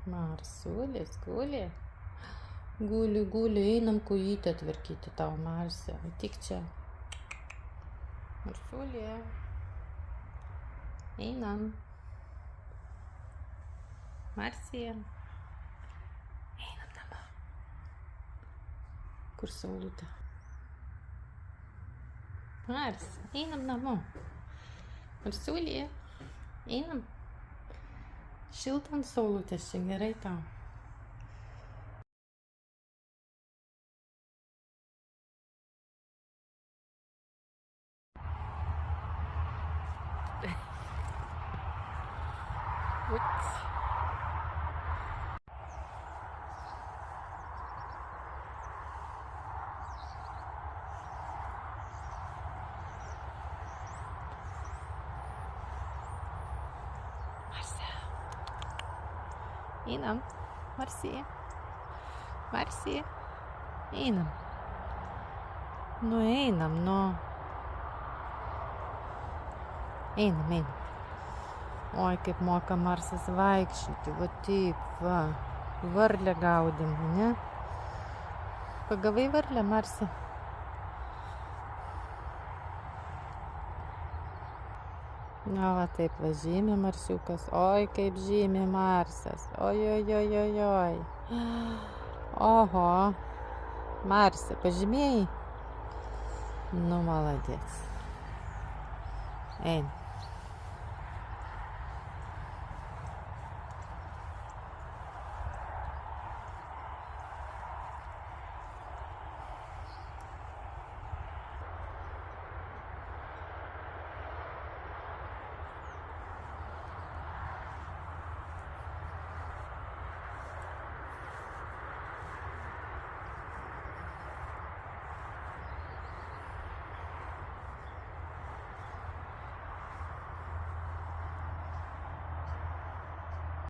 Marsulis guli. Guli, einam kojytę tvarkyti tau, Marsė. Tik čia. Marsulė. Einam. Marsė. Einam namo. Kur saulutė? Marsė, einam namo. Marsulė. Einam. Šilta ant saulutės, čia gerai tau. Marsė. Einam. Marsė. Marsė. Einam. Nu einam, nu. Einam. Oi, kaip moka Marsas vaikščioti. Va taip, va. Varlę gaudėm, ne? Pagavai varlę, Marsė? Na, va taip va žymė Marsiukas. Oi, kaip žymė Marsas. Oi. Oho. Marsė, pažymėjai? Nu, maladėc. Eina.